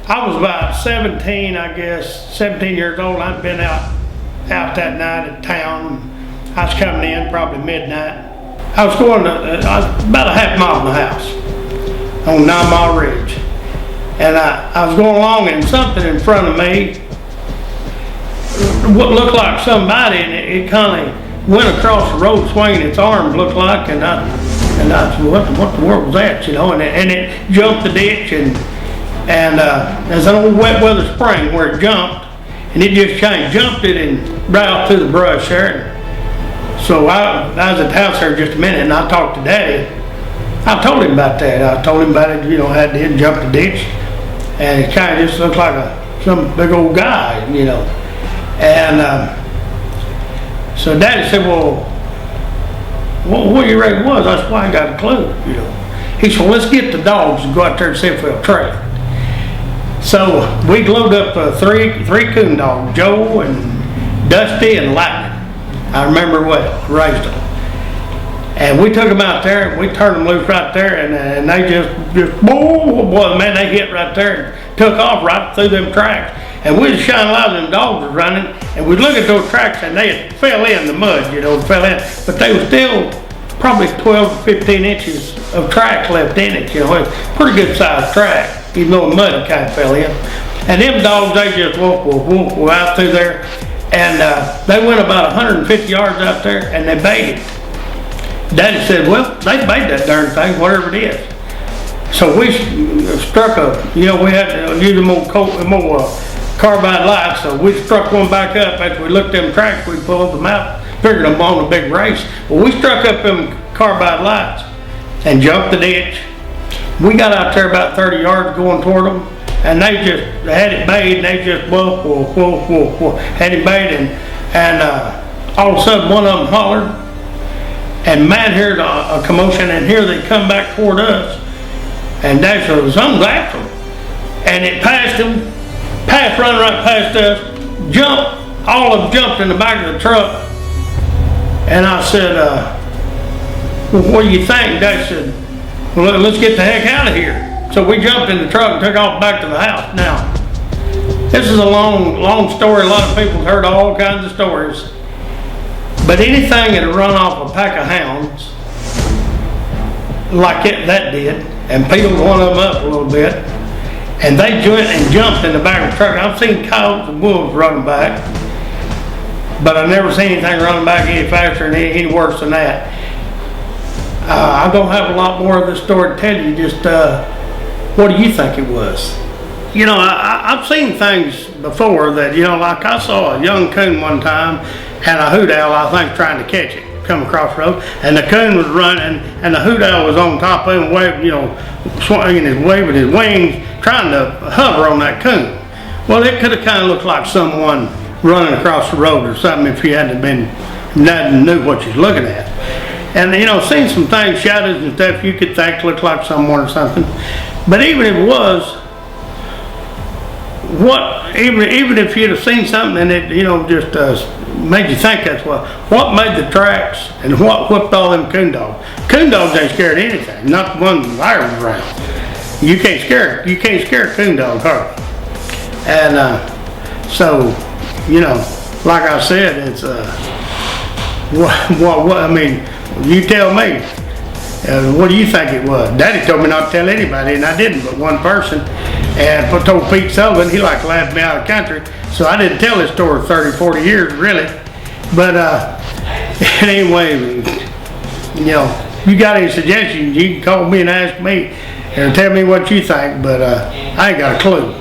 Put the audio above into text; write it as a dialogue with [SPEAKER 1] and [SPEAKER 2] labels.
[SPEAKER 1] I was about 17, I guess, 17 years old. I'd been out that night at town. I was coming in probably midnight. I was going to, I was about a half mile from the house on 9 Mile Ridge. And I was going along and something in front of me, what looked like somebody, and it kind of went across the road swinging its arms, looked like, and I said, what the world was that, you know? And it jumped the ditch, and there's an old wet weather spring where it jumped, and it just jumped it and right out through the brush there. So I was at the house there just a minute, and I talked to Daddy. I told him about that. I told him about it, you know, how it did jump the ditch, and it kind of just looked like some big old guy, you know. And so Daddy said, well, what do you reckon it was? I said, well, I ain't got a clue, you know. He said, well, let's get the dogs and go out there and see if they'll trail it. So we loaded up three coon dogs, Joe and Dusty and Lightning. I remember well, raised them. And we took them out there, and we turned them loose right there, and they just boy, man, they hit right there and took off right through them tracks. And we was shining a lot of them dogs was running, and we look at those tracks, and they had fell in the mud, you know, fell in, but they were still probably 12 to 15 inches of track left in it, you know. It's a pretty good sized track, even though the mud kind of fell in. And them dogs, they just whoop out through there, and they went about 150 yards out there, and they baited. Daddy said, well, they baited that darn thing, whatever it is. So we struck we had to use them old carbide lights, so we struck one back up. After we looked at them tracks, we pulled them out, figured them on a big race. Well, we struck up them carbide lights and jumped the ditch. We got out there about 30 yards going toward them, and they had it bayed, and they just had it bayed, and all of a sudden one of them hollered, and Matt heard a commotion, and here they come back toward us, and Dad said, something's after them, and it passed them, run right past us, jumped, all of them jumped in the back of the truck, and I said, well, what do you think? Dad said, well, let's get the heck out of here. So we jumped in the truck and took off back to the house. Now, this is a long story. A lot of people heard all kinds of stories. But anything that run off a pack of hounds, like that did, and peeled one of them up a little bit, and they went and jumped in the back of the truck. I've seen coyotes and wolves running back, but I've never seen anything running back any faster and any worse than that. I don't have a lot more of this story to tell you. Just what do you think it was? You know, I've seen things before that, you know, like I saw a young coon one time and a hoot owl, I think, trying to catch it, come across the road, and the coon was running, and the hoot owl was on top of him, waving his wings, trying to hover on that coon. Well, it could have kind of looked like someone running across the road or something if you hadn't knew what you was looking at. And, you know, seeing some things, shadows and stuff, you could think looked like someone or something. But even if it was, even if you'd have seen something and it, you know, just made you think that's what made the tracks and what whipped all them coon dogs. Coon dogs ain't scared of anything, not the ones I was around. You can't scare a coon dog hardly. And so, you know, like I said, it's I mean, you tell me. What do you think it was? Daddy told me not to tell anybody, and I didn't but one person. And I told Pete Sullivan, he like laughed me out of the country, so I didn't tell this story 30, 40 years, really. But anyway, you know, you got any suggestions, you can call me and ask me, or tell me what you think, but I ain't got a clue.